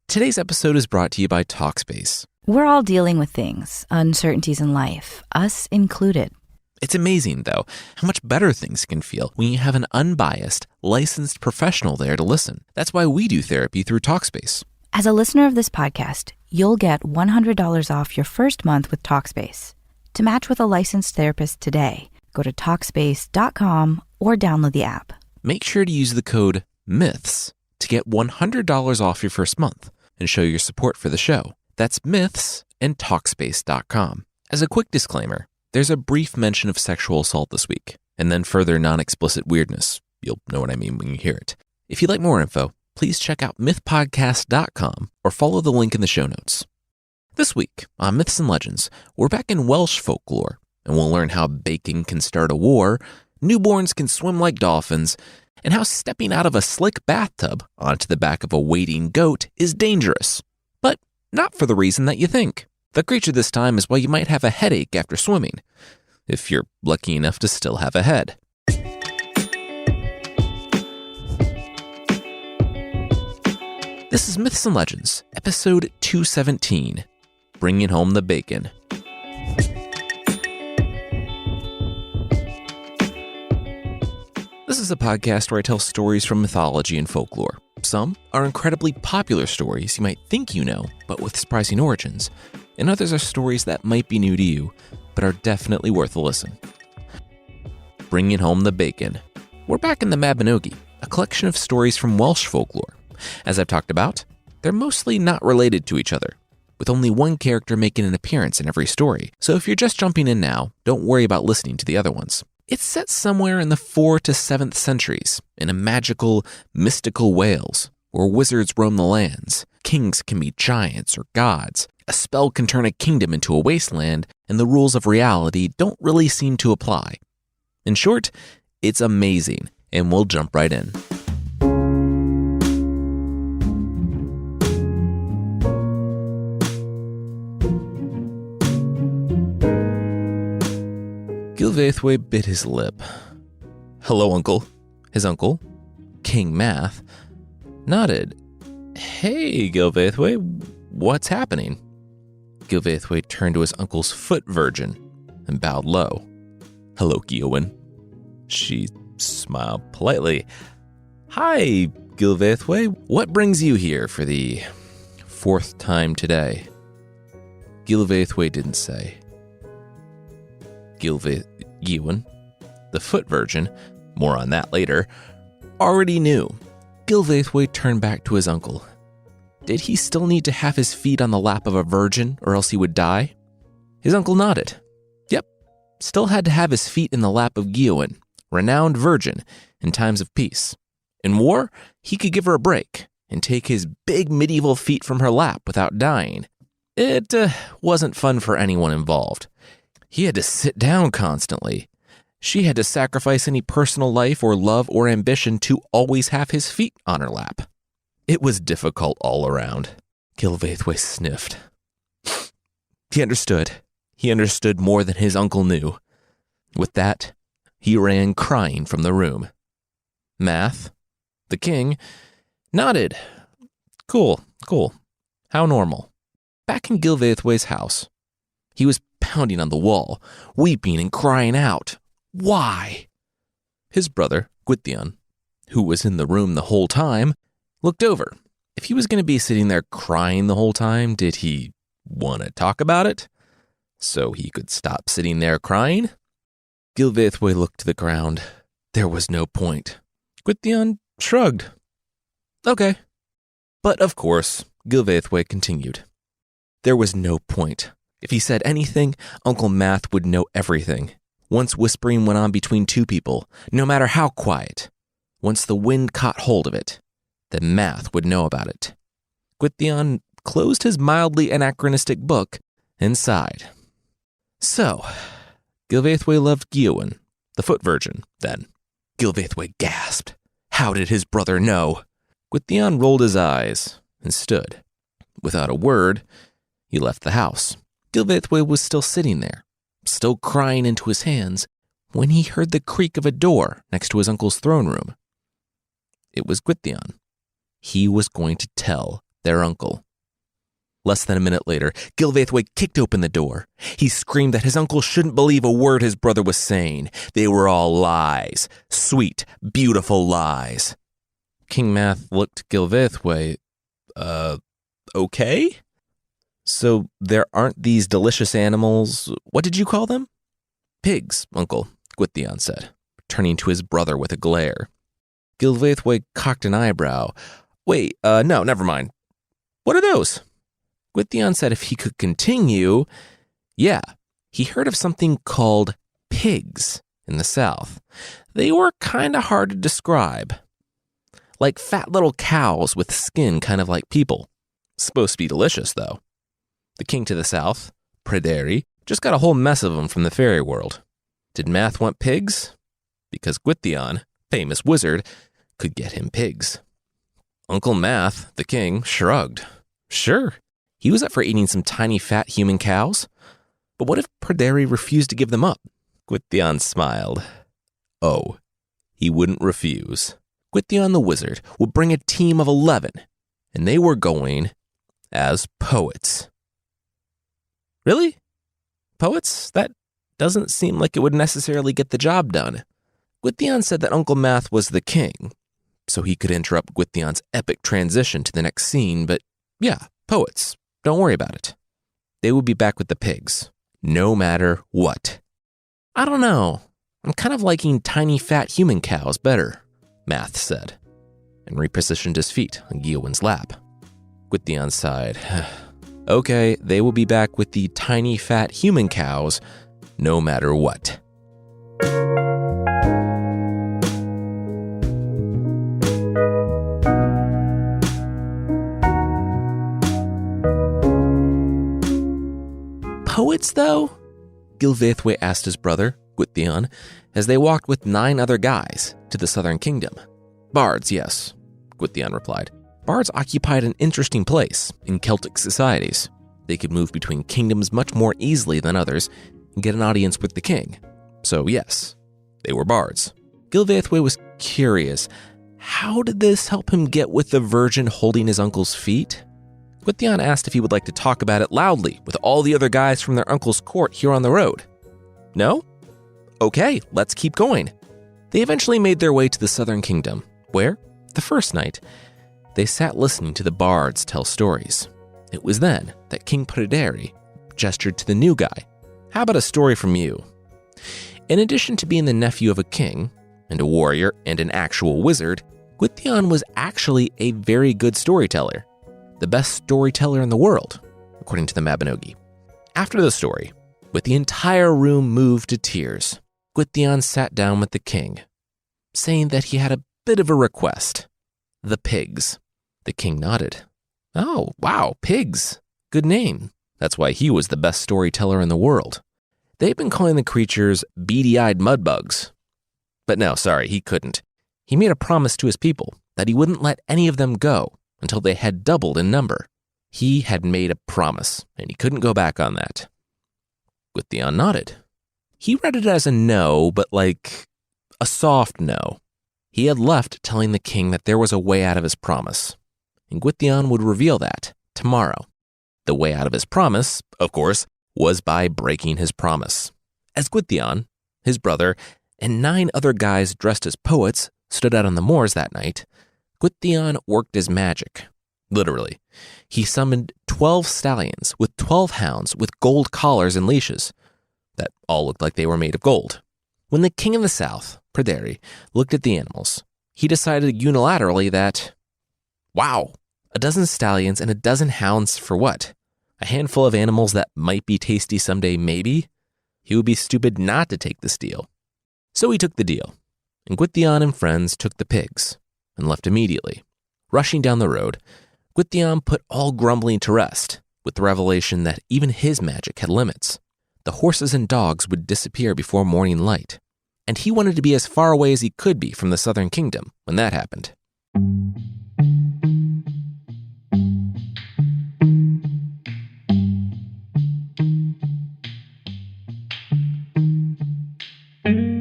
Today's episode is brought to you by Talkspace. We're all dealing with things, uncertainties in life, us included. It's amazing, though, how much better things can feel when you have an unbiased, licensed professional there to listen. That's why we do therapy through Talkspace. As a listener of this podcast, you'll get $100 off your first month with Talkspace. To match with a licensed therapist today, go to Talkspace.com or download the app. Make sure to use the code MYTHS to get $100 off your first month and show your support for the show. That's MYTHS and Talkspace.com. As a quick disclaimer, there's a brief mention of sexual assault this week, and then further non-explicit weirdness. You'll know what I mean when you hear it. If you'd like more info, please check out mythpodcast.com or follow the link in the show notes. This week on Myths and Legends, we're back in Welsh folklore, and we'll learn how baking can start a war, newborns can swim like dolphins, and how stepping out of a slick bathtub onto the back of a waiting goat is dangerous. But not for the reason that you think. The creature this time is why you might have a headache after swimming, if you're lucky enough to still have a head. This is Myths and Legends, episode 217, Bringing Home the Bacon. This is a podcast where I tell stories from mythology and folklore. Some are incredibly popular stories you might think you know, but with surprising origins. And others are stories that might be new to you, but are definitely worth a listen. Bringing Home the Bacon. We're back in the Mabinogion, a collection of stories from Welsh folklore. As I've talked about, they're mostly not related to each other, with only one character making an appearance in every story. So if you're just jumping in now, don't worry about listening to the other ones. It's set somewhere in the 4th to 7th centuries, in a magical, mystical Wales, where wizards roam the lands, kings can be giants or gods, a spell can turn a kingdom into a wasteland, and the rules of reality don't really seem to apply. In short, it's amazing, and we'll jump right in. Gilvaethwy bit his lip. Hello, uncle. His uncle, King Math, nodded. Hey, Gilvaethwy, what's happening? Gilvaethwy turned to his uncle's foot virgin and bowed low. Hello, Giowen. She smiled politely. Hi, Gilvaethwy. What brings you here for the 4th time today? Gilvaethwy didn't say. Giowen, the foot virgin, more on that later, already knew. Gilvaethwy turned back to his uncle. Did he still need to have his feet on the lap of a virgin or else he would die? His uncle nodded. Yep, still had to have his feet in the lap of Giowen, renowned virgin, in times of peace. In war, he could give her a break and take his big medieval feet from her lap without dying. It wasn't fun for anyone involved. He had to sit down constantly. She had to sacrifice any personal life or love or ambition to always have his feet on her lap. It was difficult all around. Gilvaethwy sniffed. He understood. He understood more than his uncle knew. With that, he ran crying from the room. Math, the king, nodded. Cool. How normal. Back in Gilvaethwy's house, he was pounding on the wall, weeping and crying out. Why? His brother, Gwydion, who was in the room the whole time, looked over. If he was going to be sitting there crying the whole time, did he want to talk about it? So he could stop sitting there crying? Gilvaethwy looked to the ground. There was no point. Gwydion shrugged. Okay. But of course, Gilvaethwy continued. There was no point. If he said anything, Uncle Math would know everything. Once whispering went on between two people, no matter how quiet. Once the wind caught hold of it, then Math would know about it. Gwydion closed his mildly anachronistic book and sighed. So, Gilvaethwy loved Giowen, the foot virgin, then. Gilvaethwy gasped. How did his brother know? Gwydion rolled his eyes and stood. Without a word, he left the house. Gilvaethwy was still sitting there, still crying into his hands, when he heard the creak of a door next to his uncle's throne room. It was Gwydion. He was going to tell their uncle. Less than a minute later, Gilvaithwaite kicked open the door. He screamed that his uncle shouldn't believe a word his brother was saying. They were all lies. Sweet, beautiful lies. King Math looked Gilvaithwaite. Okay? So there aren't these delicious animals. What did you call them? Pigs, Uncle, Gwythion said, turning to his brother with a glare. Gilvaithwaite cocked an eyebrow. Wait, no, never mind. What are those? Gwythion said if he could continue, yeah, he heard of something called pigs in the south. They were kind of hard to describe. Like fat little cows with skin kind of like people. Supposed to be delicious, though. The king to the south, Pryderi, just got a whole mess of them from the fairy world. Did Math want pigs? Because Gwythion, famous wizard, could get him pigs. Uncle Math, the king, shrugged. Sure, he was up for eating some tiny fat human cows. But what if Pryderi refused to give them up? Gwythion smiled. Oh, he wouldn't refuse. Gwythion the wizard would bring a team of 11, and they were going as poets. Really? Poets? That doesn't seem like it would necessarily get the job done. Gwythion said that Uncle Math was the king, so he could interrupt Gwythion's epic transition to the next scene, but yeah, poets. Don't worry about it. They would be back with the pigs, no matter what. I don't know. I'm kind of liking tiny fat human cows better, Math said, and repositioned his feet on Gilwen's lap. Gwythion sighed. Okay, they will be back with the tiny fat human cows, no matter what. Poets, though? Gilvaithwaite asked his brother, Gwythion, as they walked with 9 other guys to the southern kingdom. Bards, yes, Gwythion replied. Bards occupied an interesting place in Celtic societies. They could move between kingdoms much more easily than others and get an audience with the king. So yes, they were bards. Gilvaithwaite was curious. How did this help him get with the virgin holding his uncle's feet? Gwythion asked if he would like to talk about it loudly with all the other guys from their uncle's court here on the road. No? Okay, let's keep going. They eventually made their way to the southern kingdom, where, the first night, they sat listening to the bards tell stories. It was then that King Pryderi gestured to the new guy. How about a story from you? In addition to being the nephew of a king, and a warrior, and an actual wizard, Gwythion was actually a very good storyteller. The best storyteller in the world, according to the Mabinogion. After the story, with the entire room moved to tears, Gwythion sat down with the king, saying that he had a bit of a request. The pigs. The king nodded. Oh, wow, pigs. Good name. That's why he was the best storyteller in the world. They've been calling the creatures beady-eyed mudbugs. But no, sorry, he couldn't. He made a promise to his people that he wouldn't let any of them go until they had doubled in number. He had made a promise, and he couldn't go back on that. Gwythion nodded. He read it as a no, but like a soft no. He had left telling the king that there was a way out of his promise, and Gwythion would reveal that tomorrow. The way out of his promise, of course, was by breaking his promise. As Gwythion, his brother, and 9 other guys dressed as poets stood out on the moors that night, Gwythion worked his magic. Literally. He summoned 12 stallions with 12 hounds with gold collars and leashes that all looked like they were made of gold. When the king of the south, Pryderi, looked at the animals, he decided unilaterally that, wow, a dozen stallions and a dozen hounds for what? A handful of animals that might be tasty someday, maybe? He would be stupid not to take this deal. So he took the deal, and Gwythion and friends took the pigs and left immediately. Rushing down the road, Gwythion put all grumbling to rest with the revelation that even his magic had limits. The horses and dogs would disappear before morning light, and he wanted to be as far away as he could be from the southern kingdom when that happened.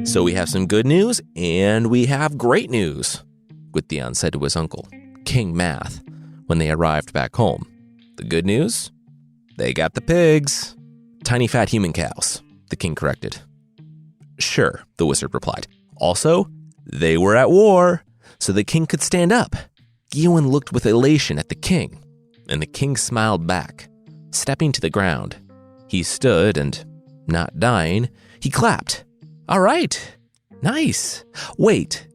So we have some good news, and we have great news, Gwythion said to his uncle, King Math, when they arrived back home. The good news? They got the pigs. Tiny fat human cows, the king corrected. Sure, the wizard replied. Also, they were at war, so the king could stand up. Guyuen looked with elation at the king, and the king smiled back. Stepping to the ground, he stood and, not dying, he clapped. All right, nice. Wait,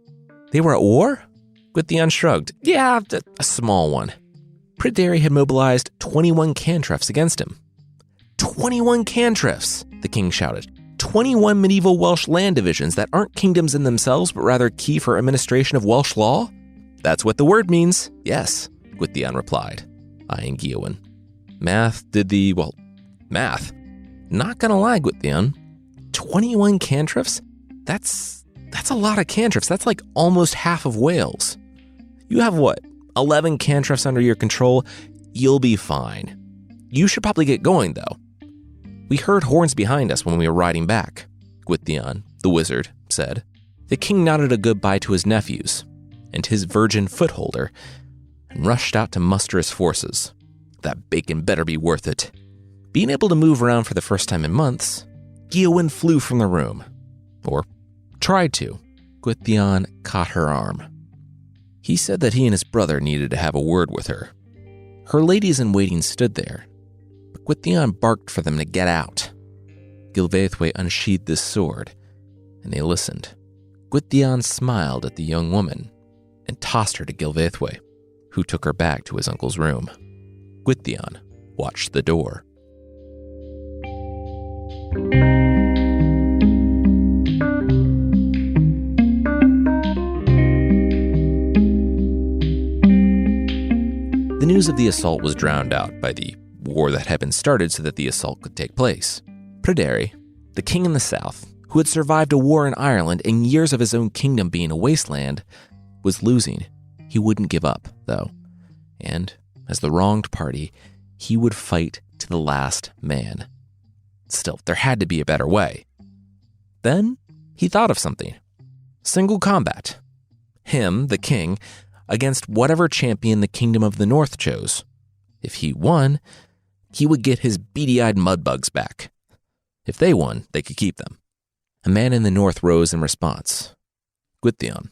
they were at war? Gwythion shrugged. Yeah, a small one. Pryderi had mobilized 21 cantriffs against him. 21 cantriffs, the king shouted. 21 medieval Welsh land divisions that aren't kingdoms in themselves, but rather key for administration of Welsh law? That's what the word means, yes, Gwythion replied, eyeing Guyuen. Math. Not gonna lie, Gwythion. 21 cantriffs? That's a lot of cantriffs. That's like almost half of Wales. You have what, 11 cantriffs under your control? You'll be fine. You should probably get going, though. We heard horns behind us when we were riding back, Gwythion, the wizard, said. The king nodded a goodbye to his nephews and his virgin footholder and rushed out to muster his forces. That bacon better be worth it. Being able to move around for the first time in months, Guyuen flew from the room. Or tried to. Gwythion caught her arm. He said that he and his brother needed to have a word with her. Her ladies-in-waiting stood there, but Gwythion barked for them to get out. Gilvaethwy unsheathed his sword, and they listened. Gwythion smiled at the young woman and tossed her to Gilvaethwy, who took her back to his uncle's room. Gwythion watched the door. The news of the assault was drowned out by the war that had been started so that the assault could take place. Pryderi, the king in the south, who had survived a war in Ireland and years of his own kingdom being a wasteland, was losing. He wouldn't give up, though. And, as the wronged party, he would fight to the last man. Still, there had to be a better way. Then, he thought of something. Single combat. Him, the king, against whatever champion the Kingdom of the North chose. If he won, he would get his beady-eyed mudbugs back. If they won, they could keep them. A man in the North rose in response. Gwythion,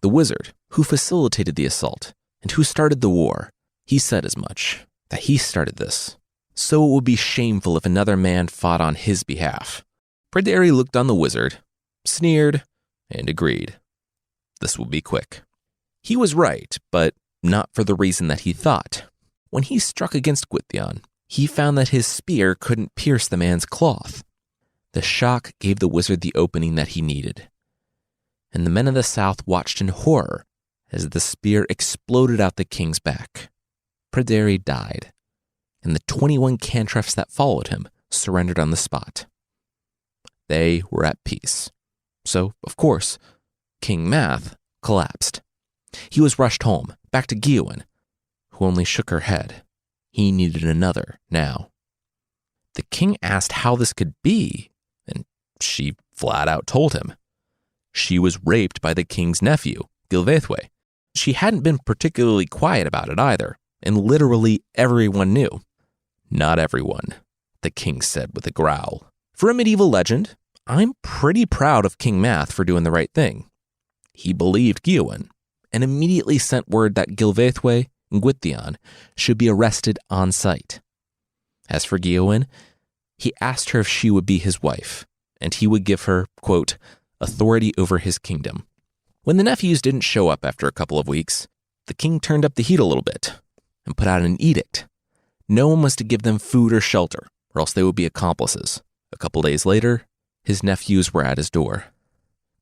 the wizard who facilitated the assault and who started the war, he said as much, that he started this. So it would be shameful if another man fought on his behalf. Pryderi looked on the wizard, sneered, and agreed. This would be quick. He was right, but not for the reason that he thought. When he struck against Gwythion, he found that his spear couldn't pierce the man's cloth. The shock gave the wizard the opening that he needed. And the men of the south watched in horror as the spear exploded out the king's back. Pryderi died, and the 21 cantriffs that followed him surrendered on the spot. They were at peace. So, of course, King Math collapsed. He was rushed home, back to Guyuen, who only shook her head. He needed another now. The king asked how this could be, and she flat out told him. She was raped by the king's nephew, Gilvaethwy. She hadn't been particularly quiet about it either, and literally everyone knew. Not everyone, the king said with a growl. For a medieval legend, I'm pretty proud of King Math for doing the right thing. He believed Guyuen, and immediately sent word that Gilvaethwy and Gwythion should be arrested on sight. As for Guyuen, he asked her if she would be his wife, and he would give her, quote, authority over his kingdom. When the nephews didn't show up after a couple of weeks, the king turned up the heat a little bit and put out an edict. No one was to give them food or shelter, or else they would be accomplices. A couple days later, his nephews were at his door.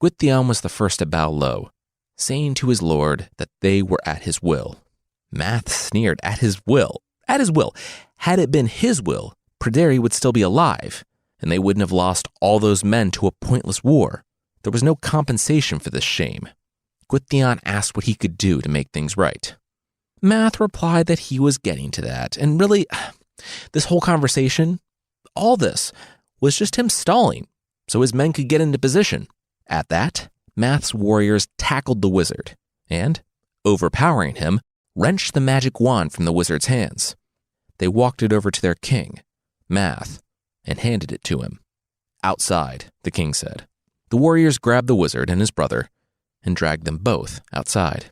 Gwythion was the first to bow low, saying to his lord that they were at his will. Math sneered. At his will. At his will. Had it been his will, Pryderi would still be alive, and they wouldn't have lost all those men to a pointless war. There was no compensation for this shame. Gwythion asked what he could do to make things right. Math replied that he was getting to that, and really, this whole conversation, all this, was just him stalling, so his men could get into position. At that, Math's warriors tackled the wizard, and, overpowering him, wrenched the magic wand from the wizard's hands. They walked it over to their king, Math, and handed it to him. "Outside," the king said. The warriors grabbed the wizard and his brother and dragged them both outside.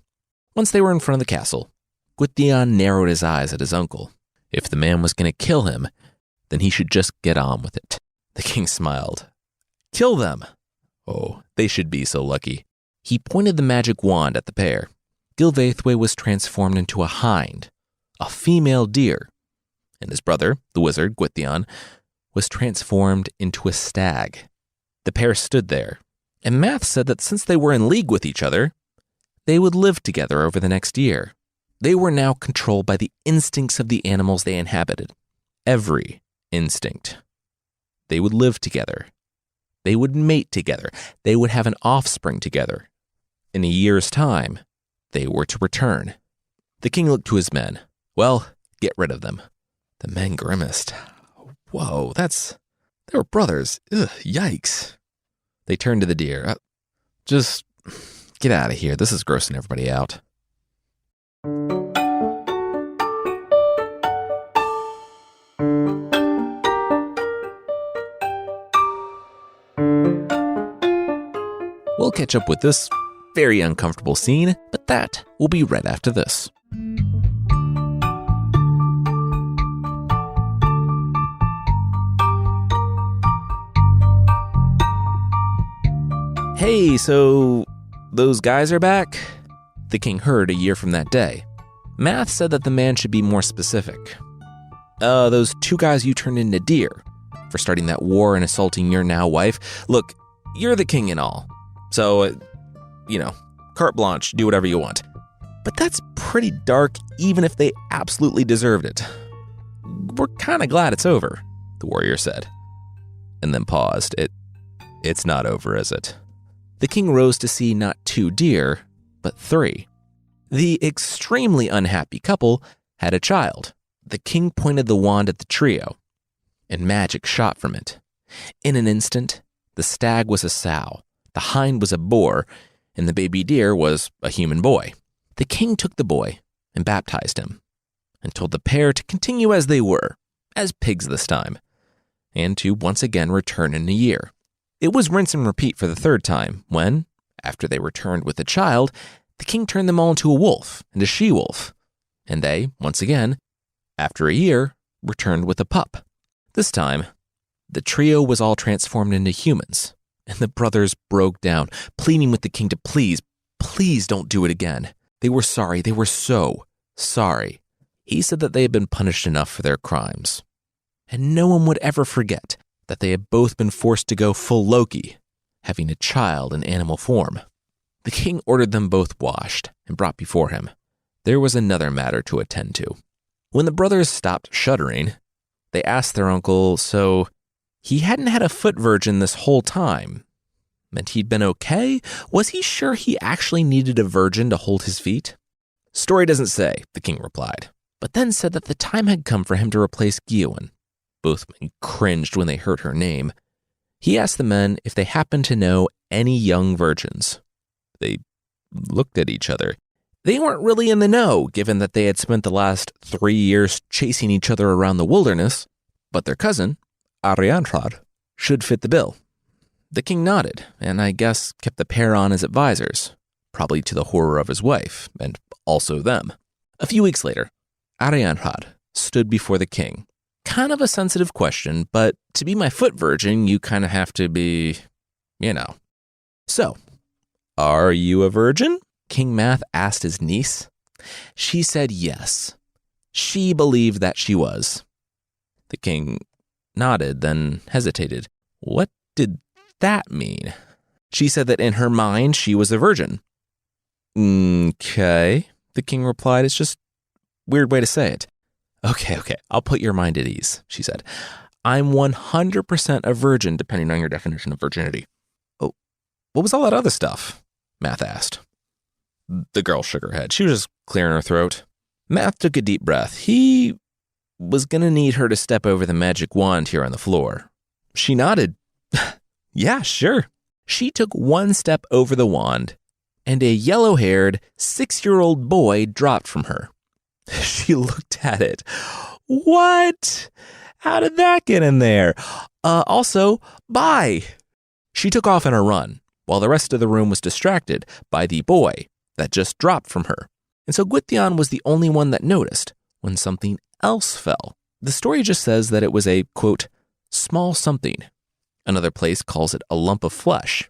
Once they were in front of the castle, Gwydion narrowed his eyes at his uncle. If the man was going to kill him, then he should just get on with it. The king smiled. "Kill them! Oh, they should be so lucky." He pointed the magic wand at the pair. Gilvaethwaite was transformed into a hind, a female deer, and his brother, the wizard, Gwydion, was transformed into a stag. The pair stood there, and Math said that since they were in league with each other, they would live together over the next year. They were now controlled by the instincts of the animals they inhabited. Every instinct. They would live together. They would mate together. They would have an offspring together. In a year's time, they were to return. The king looked to his men. "Well, get rid of them." The men grimaced. "Whoa, they were brothers. Ugh, yikes." They turned to the deer. "Just get out of here. This is grossing everybody out." We'll catch up with this very uncomfortable scene, but that will be right after this. "Hey, so those guys are back?" The king heard a year from that day. Math said that the man should be more specific. Those two guys you turned into deer for starting that war and assaulting your now wife. Look, you're the king and all. So, carte blanche, do whatever you want. But that's pretty dark, even if they absolutely deserved it. We're kind of glad it's over, the warrior said. And then paused. It's not over, is it? The king rose to see not 2 deer, but 3. The extremely unhappy couple had a child. The king pointed the wand at the trio, and magic shot from it. In an instant, the stag was a sow, the hind was a boar, and the baby deer was a human boy. The king took the boy and baptized him, and told the pair to continue as they were, as pigs this time, and to once again return in a year. It was rinse and repeat for the 3rd time, when, after they returned with the child, the king turned them all into a wolf and a she-wolf, and they, once again, after a year, returned with a pup. This time, the trio was all transformed into humans, and the brothers broke down, pleading with the king to please don't do it again. They were sorry. They were so sorry. He said that they had been punished enough for their crimes, and no one would ever forget that they had both been forced to go full Loki, having a child in animal form. The king ordered them both washed and brought before him. There was another matter to attend to. When the brothers stopped shuddering, they asked their uncle, so he hadn't had a foot virgin this whole time. Meant he'd been okay? Was he sure he actually needed a virgin to hold his feet? "Story doesn't say," the king replied, but then said that the time had come for him to replace Giowen. Both men cringed when they heard her name. He asked the men if they happened to know any young virgins. They looked at each other. They weren't really in the know, given that they had spent the last 3 years chasing each other around the wilderness, but their cousin, Arianrhod, should fit the bill. The king nodded, and I guess kept the pair on as advisors, probably to the horror of his wife, and also them. A few weeks later, Arianrhod stood before the king. Kind of a sensitive question, but to be my foot virgin, you kind of have to be, So, are you a virgin? King Math asked his niece. She said yes. She believed that she was. The king nodded, then hesitated. What did that mean? She said that in her mind, she was a virgin. Okay, the king replied. It's just a weird way to say it. Okay, I'll put your mind at ease, she said. I'm 100% a virgin, depending on your definition of virginity. Oh, what was all that other stuff? Math asked. The girl shook her head. She was just clearing her throat. Math took a deep breath. He was going to need her to step over the magic wand here on the floor. She nodded. Yeah, sure. She took one step over the wand, and a yellow-haired 6-year-old boy dropped from her. She looked at it. What? How did that get in there? Also, bye. She took off on a run, while the rest of the room was distracted by the boy that just dropped from her. And so Gwythion was the only one that noticed when something else fell. The story just says that it was a, quote, small something. Another place calls it a lump of flesh.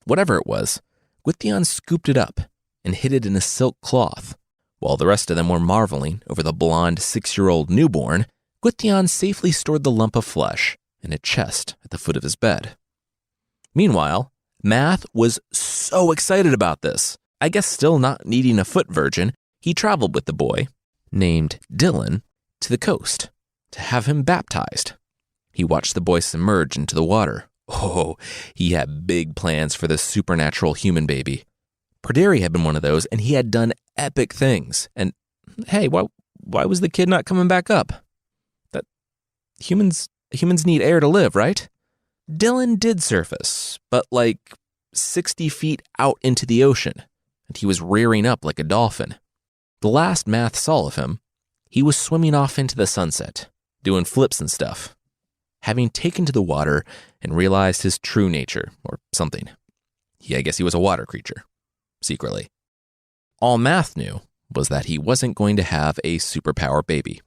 Whatever it was, Gwythion scooped it up and hid it in a silk cloth. While the rest of them were marveling over the blonde 6-year-old newborn, Gwythion safely stored the lump of flesh in a chest at the foot of his bed. Meanwhile, Math was so excited about this. I guess still not needing a foot virgin, he traveled with the boy, named Dylan, to the coast to have him baptized. He watched the boy submerge into the water. Oh, he had big plans for this supernatural human baby. Pryderi had been one of those, and he had done epic things. And hey, why was the kid not coming back up? That humans need air to live, right? Dylan did surface, but like 60 feet out into the ocean, and he was rearing up like a dolphin. The last Math saw of him, he was swimming off into the sunset, doing flips and stuff, having taken to the water and realized his true nature, or something. I guess he was a water creature, secretly. All Math knew was that he wasn't going to have a superpower baby.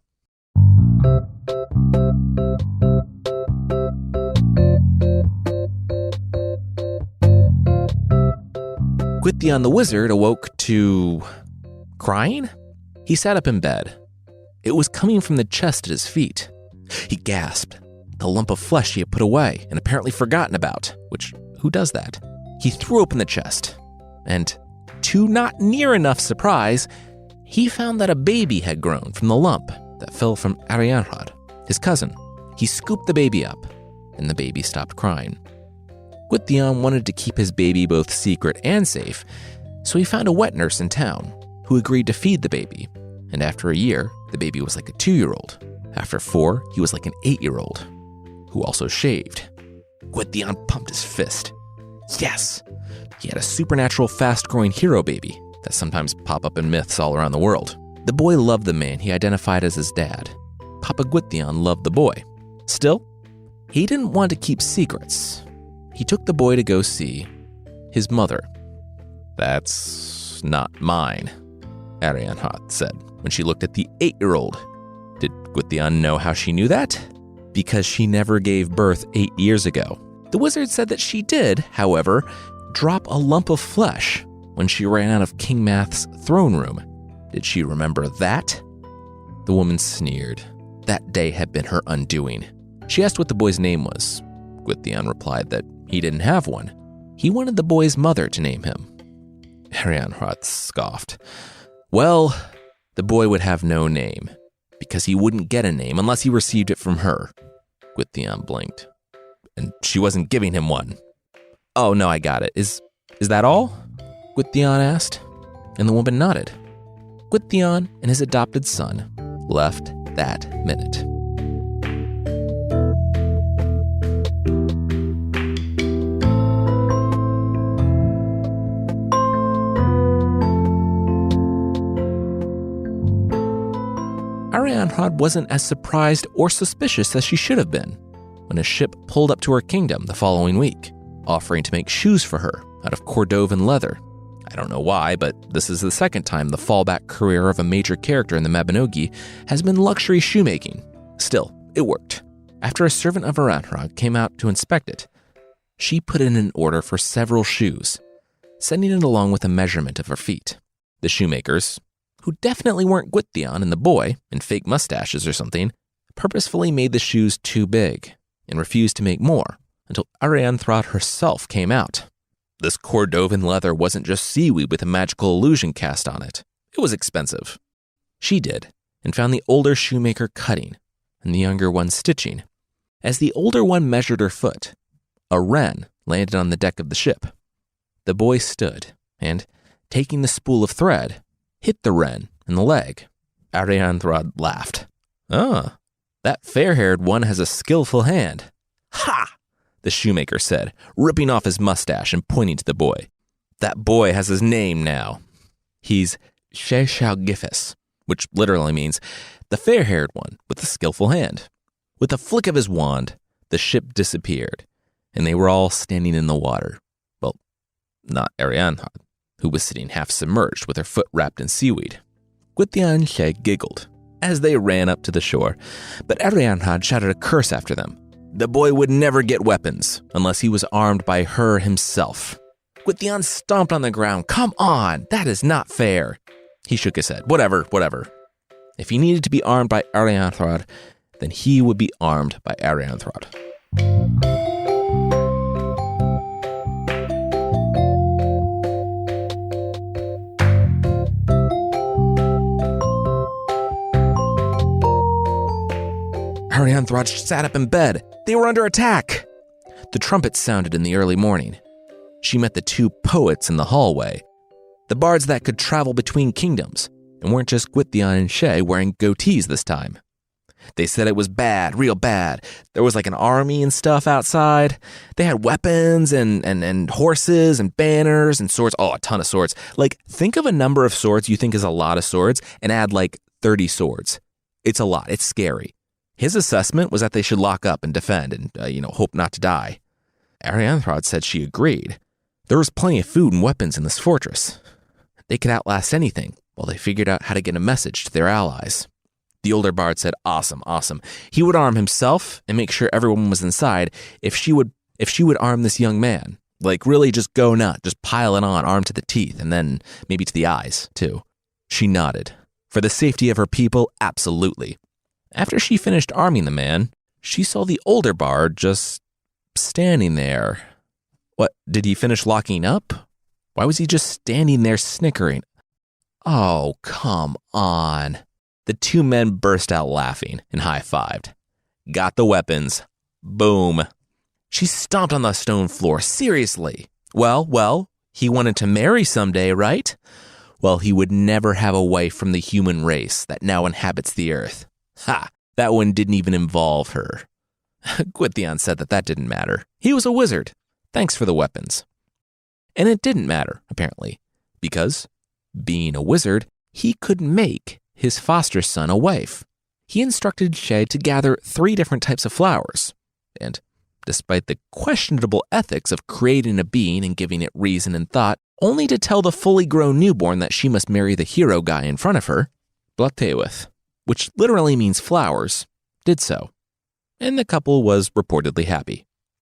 Gwythion the wizard awoke to crying. He sat up in bed. It was coming from the chest at his feet. He gasped. The lump of flesh he had put away and apparently forgotten about, which, who does that? He threw open the chest, and to not near enough surprise, he found that a baby had grown from the lump that fell from Arianrhod, his cousin. He scooped the baby up, and the baby stopped crying. Gwythion wanted to keep his baby both secret and safe, so he found a wet nurse in town who agreed to feed the baby, and after a year, the baby was like a 2-year-old. After 4, he was like an 8-year-old, who also shaved. Gwythion pumped his fist. Yes! He had a supernatural fast-growing hero baby that sometimes pop up in myths all around the world. The boy loved the man he identified as his dad. Papa Gwythion loved the boy. Still, he didn't want to keep secrets. He took the boy to go see his mother. That's not mine, Arianrhod said when she looked at the 8-year-old. Did Gwythion know how she knew that? Because she never gave birth 8 years ago. The wizard said that she did, however, drop a lump of flesh when she ran out of King Math's throne room. Did she remember that? The woman sneered. That day had been her undoing. She asked what the boy's name was. Gwythion replied that he didn't have one. He wanted the boy's mother to name him. Arianrhod scoffed. Well, the boy would have no name, because he wouldn't get a name unless he received it from her. Gwythion blinked. And she wasn't giving him one. Oh, no, I got it. Is that all? Gwythion asked, and the woman nodded. Gwythion and his adopted son left that minute. Arianrhod wasn't as surprised or suspicious as she should have been when a ship pulled up to her kingdom the following week, offering to make shoes for her out of Cordovan leather. I don't know why, but this is the second time the fallback career of a major character in the Mabinogion has been luxury shoemaking. Still, it worked. After a servant of Arianrhod came out to inspect it, she put in an order for several shoes, sending it along with a measurement of her feet. The shoemakers, who definitely weren't Gwythion and the boy in fake mustaches or something, purposefully made the shoes too big and refused to make more until Arianrhod herself came out. This Cordovan leather wasn't just seaweed with a magical illusion cast on it. It was expensive. She did, and found the older shoemaker cutting and the younger one stitching. As the older one measured her foot, a wren landed on the deck of the ship. The boy stood and, taking the spool of thread, hit the wren in the leg. Arianrhod laughed. Ah, that fair-haired one has a skillful hand. Ha! The shoemaker said, ripping off his mustache and pointing to the boy. That boy has his name now. He's Hedgehog, which literally means the fair-haired one with the skillful hand. With a flick of his wand, the ship disappeared, and they were all standing in the water. Well, not Arianrhod, who was sitting half submerged with her foot wrapped in seaweed. Gwydion and Lle giggled as they ran up to the shore, but Arianrhod shouted a curse after them. The boy would never get weapons unless he was armed by her himself. Gwydion stomped on the ground. Come on, that is not fair. He shook his head. Whatever. If he needed to be armed by Arianrhod, then he would be armed by Arianrhod. Arianrhod sat up in bed. They were under attack. The trumpet sounded in the early morning. She met the two poets in the hallway, the bards that could travel between kingdoms, and weren't just Gwydion and Lle wearing goatees this time. They said it was bad, real bad. There was like an army and stuff outside. They had weapons and horses and banners and swords. Oh, a ton of swords. Like, think of a number of swords you think is a lot of swords and add like 30 swords. It's a lot. It's scary. His assessment was that they should lock up and defend and, hope not to die. Arianrhod said she agreed. There was plenty of food and weapons in this fortress. They could outlast anything while they figured out how to get a message to their allies. The older bard said, awesome. He would arm himself and make sure everyone was inside if she would arm this young man. Like, really just go nuts, just pile it on, armed to the teeth, and then maybe to the eyes, too. She nodded. For the safety of her people, absolutely. After she finished arming the man, she saw the older bard just standing there. What, did he finish locking up? Why was he just standing there snickering? Oh, come on. The two men burst out laughing and high-fived. Got the weapons. Boom. She stomped on the stone floor. Seriously. Well, he wanted to marry someday, right? Well, he would never have a wife from the human race that now inhabits the earth. Ha! That one didn't even involve her. Gwydion said that didn't matter. He was a wizard. Thanks for the weapons. And it didn't matter, apparently, because, being a wizard, he could make his foster son a wife. He instructed Lle to gather 3 different types of flowers, and despite the questionable ethics of creating a being and giving it reason and thought, only to tell the fully grown newborn that she must marry the hero guy in front of her, Blotewith, which literally means flowers, did so. And the couple was reportedly happy.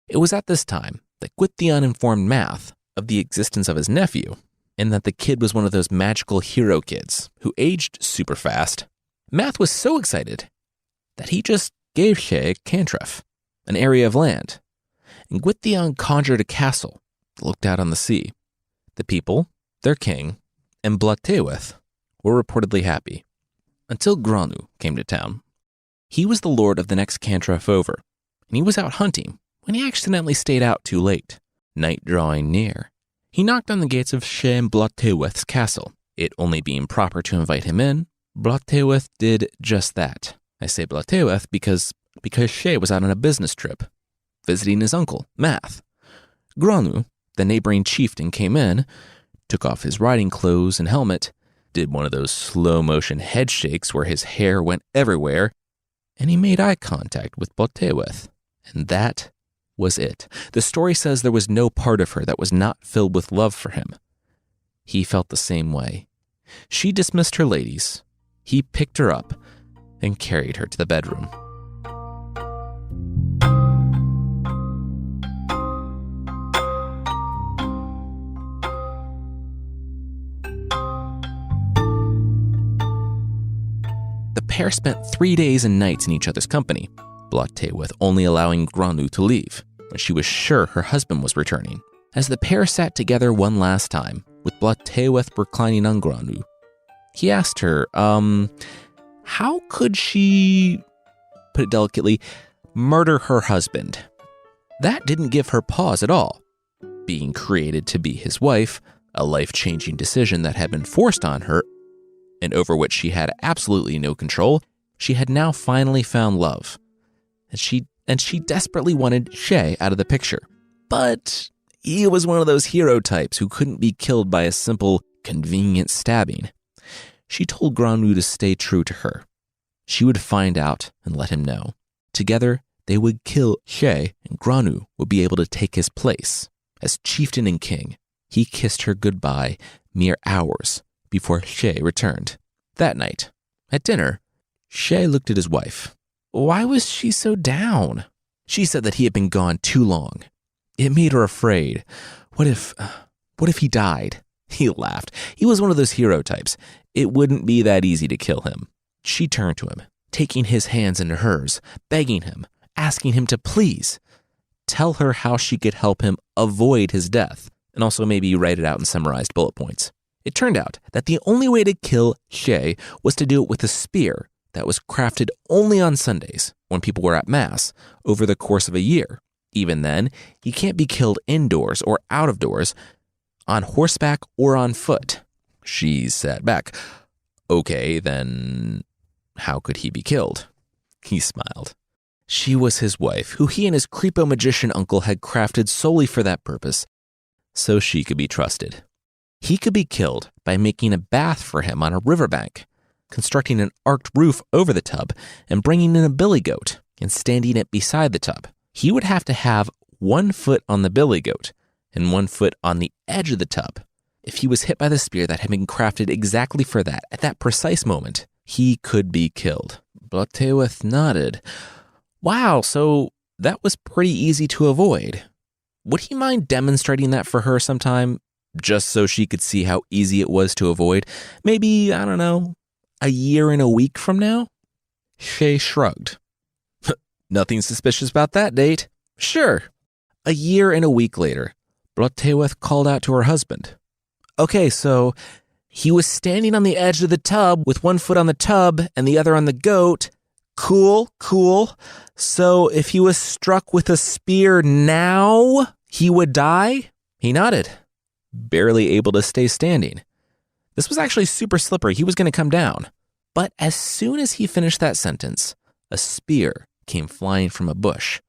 It was at this time that Gwydion informed Math of the existence of his nephew, and that the kid was one of those magical hero kids who aged super fast. Math was so excited that he just gave Lle Cantref, an area of land, and Gwydion conjured a castle that looked out on the sea. The people, their king, and Blotewith were reportedly happy, until Granu came to town. He was the lord of the next Cantref over, and he was out hunting when he accidentally stayed out too late. Night drawing near, he knocked on the gates of Lle and Blotewith's castle. It only being proper to invite him in, Blotewith did just that. I say Blotewith because Lle was out on a business trip, visiting his uncle, Math. Granu, the neighboring chieftain, came in, took off his riding clothes and helmet, did one of those slow-motion head shakes where his hair went everywhere, and he made eye contact with Blotewith. And that was it. The story says there was no part of her that was not filled with love for him. He felt the same way. She dismissed her ladies. He picked her up and carried her to the bedroom. The pair spent 3 days and nights in each other's company, Blotewith only allowing Granu to leave when she was sure her husband was returning. As the pair sat together one last time, with Blotewith reclining on Granu, he asked her, how could she, put it delicately, murder her husband? That didn't give her pause at all. Being created to be his wife, a life-changing decision that had been forced on her, and over which she had absolutely no control, she had now finally found love. And she desperately wanted Lle out of the picture. But he was one of those hero types who couldn't be killed by a simple, convenient stabbing. She told Granu to stay true to her. She would find out and let him know. Together, they would kill She, and Granu would be able to take his place as chieftain and king. He kissed her goodbye mere hours before She returned. That night, at dinner, She looked at his wife. Why was she so down? She said that he had been gone too long. It made her afraid. What if he died? He laughed. He was one of those hero types. It wouldn't be that easy to kill him. She turned to him, taking his hands into hers, begging him, asking him to please tell her how she could help him avoid his death, and also maybe write it out in summarized bullet points. It turned out that the only way to kill She was to do it with a spear that was crafted only on Sundays when people were at Mass over the course of a year. Even then, he can't be killed indoors or out of doors, on horseback or on foot. She sat back. Okay, then how could he be killed? He smiled. She was his wife, who he and his creepo magician uncle had crafted solely for that purpose, so she could be trusted. He could be killed by making a bath for him on a riverbank, constructing an arched roof over the tub, and bringing in a billy goat and standing it beside the tub. He would have to have 1 foot on the billy goat and 1 foot on the edge of the tub. If he was hit by the spear that had been crafted exactly for that, at that precise moment, he could be killed. Blotewith nodded. Wow, so that was pretty easy to avoid. Would he mind demonstrating that for her sometime, just so she could see how easy it was to avoid? Maybe, I don't know, a year and a week from now? She shrugged. Nothing suspicious about that date. Sure. A year and a week later, Blotewith called out to her husband. Okay, so he was standing on the edge of the tub with 1 foot on the tub and the other on the goat. Cool. So if he was struck with a spear now, he would die? He nodded, barely able to stay standing. This was actually super slippery. He was going to come down. But as soon as he finished that sentence, a spear came flying from a bush.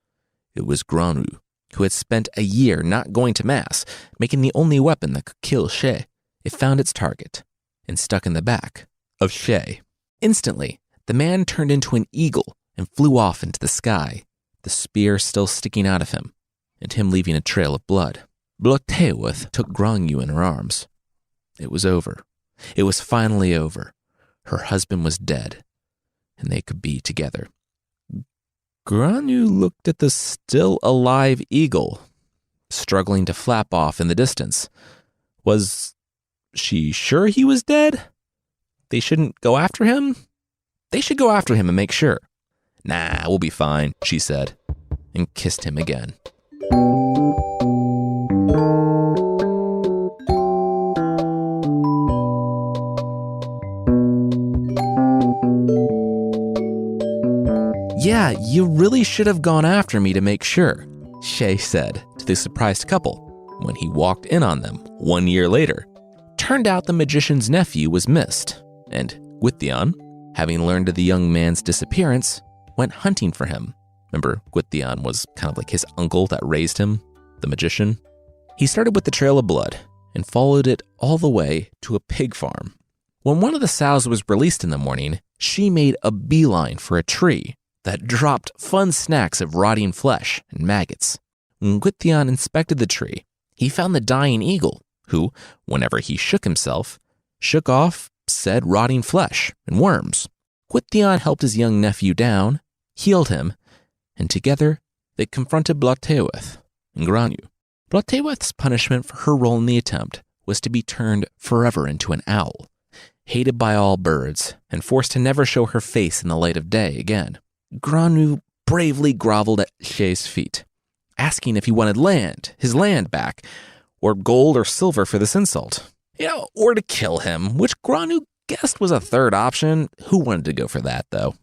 It was Granu, who had spent a year not going to Mass, making the only weapon that could kill She. It found its target and stuck in the back of She. Instantly, the man turned into an eagle and flew off into the sky, the spear still sticking out of him, and him leaving a trail of blood. Blotewith took Granu in her arms. It was over. It was finally over. Her husband was dead, and they could be together. Granu looked at the still alive eagle, struggling to flap off in the distance. Was she sure he was dead? They shouldn't go after him? They should go after him and make sure. Nah, we'll be fine, she said, and kissed him again. Yeah, you really should have gone after me to make sure, She said to the surprised couple when he walked in on them 1 year later. Turned out the magician's nephew was missed, and Gwythion, having learned of the young man's disappearance, went hunting for him. Remember, Gwythion was kind of like his uncle that raised him, the magician. He started with the trail of blood and followed it all the way to a pig farm. When one of the sows was released in the morning, she made a beeline for a tree that dropped fun snacks of rotting flesh and maggots. When Gwythion inspected the tree, he found the dying eagle, who, whenever he shook himself, shook off said rotting flesh and worms. Gwythion helped his young nephew down, healed him, and together they confronted Blotewith and Granu. Blotewith's punishment for her role in the attempt was to be turned forever into an owl, hated by all birds, and forced to never show her face in the light of day again. Granu bravely groveled at She's feet, asking if he wanted his land back, or gold or silver for this insult. Or to kill him, which Granu guessed was a third option. Who wanted to go for that, though?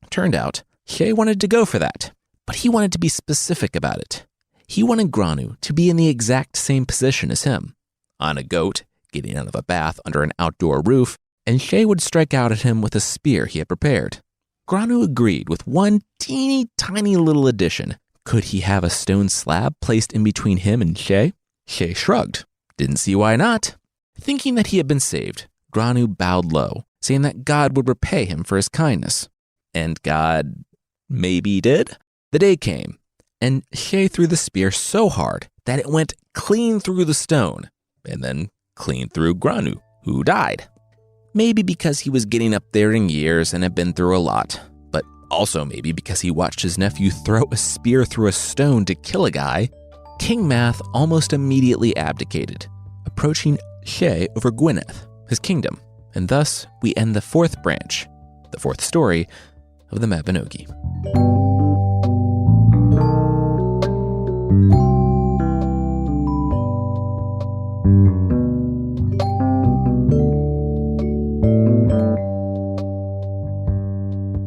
Turned out, She wanted to go for that, but he wanted to be specific about it. He wanted Granu to be in the exact same position as him, on a goat, getting out of a bath under an outdoor roof, and She would strike out at him with a spear he had prepared. Granu agreed with one teeny tiny little addition. Could he have a stone slab placed in between him and She? She shrugged. Didn't see why not. Thinking that he had been saved, Granu bowed low, saying that God would repay him for his kindness. And God maybe did? The day came, and Shay threw the spear so hard that it went clean through the stone, and then clean through Granu, who died. Maybe because he was getting up there in years and had been through a lot, but also maybe because he watched his nephew throw a spear through a stone to kill a guy, King Math almost immediately abdicated, approaching Shay over Gwyneth, his kingdom, and thus we end the fourth branch, the fourth story of the Mabinogi.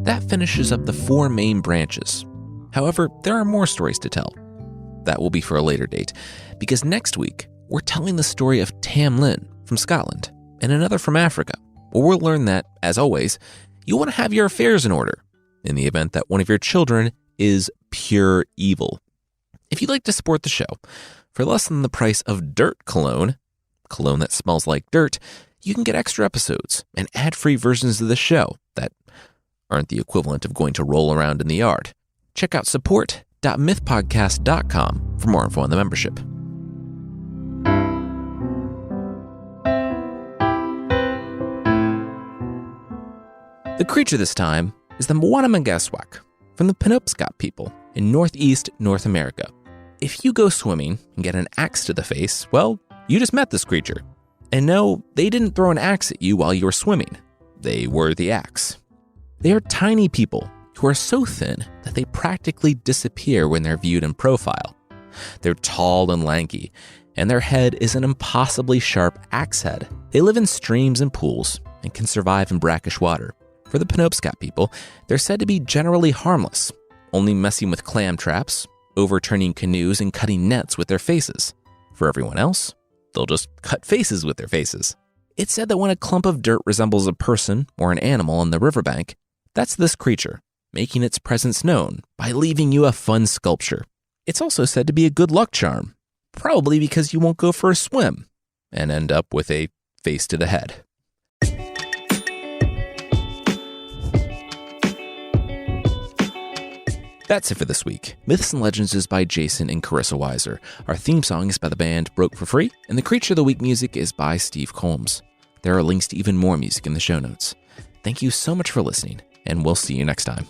That finishes up the four main branches. However, there are more stories to tell. That will be for a later date, because next week, we're telling the story of Tam Lin from Scotland and another from Africa, where we'll learn that, as always, you want to have your affairs in order in the event that one of your children is pure evil. If you'd like to support the show, for less than the price of dirt cologne that smells like dirt, you can get extra episodes and ad-free versions of the show that aren't the equivalent of going to roll around in the yard. Check out support.mythpodcast.com for more info on the membership. The creature this time is the Mabinogion from the Penobscot people in northeast North America. If you go swimming and get an axe to the face, well, you just met this creature. And no, they didn't throw an axe at you while you were swimming. They were the axe. They are tiny people who are so thin that they practically disappear when they're viewed in profile. They're tall and lanky, and their head is an impossibly sharp axe head. They live in streams and pools and can survive in brackish water. For the Penobscot people, they're said to be generally harmless, only messing with clam traps, overturning canoes, and cutting nets with their faces. For everyone else, they'll just cut faces with their faces. It's said that when a clump of dirt resembles a person or an animal on the riverbank, that's this creature, making its presence known by leaving you a fun sculpture. It's also said to be a good luck charm, probably because you won't go for a swim and end up with a face to the head. That's it for this week. Myths and Legends is by Jason and Carissa Weiser. Our theme song is by the band Broke for Free, and the Creature of the Week music is by Steve Combs. There are links to even more music in the show notes. Thank you so much for listening, and we'll see you next time.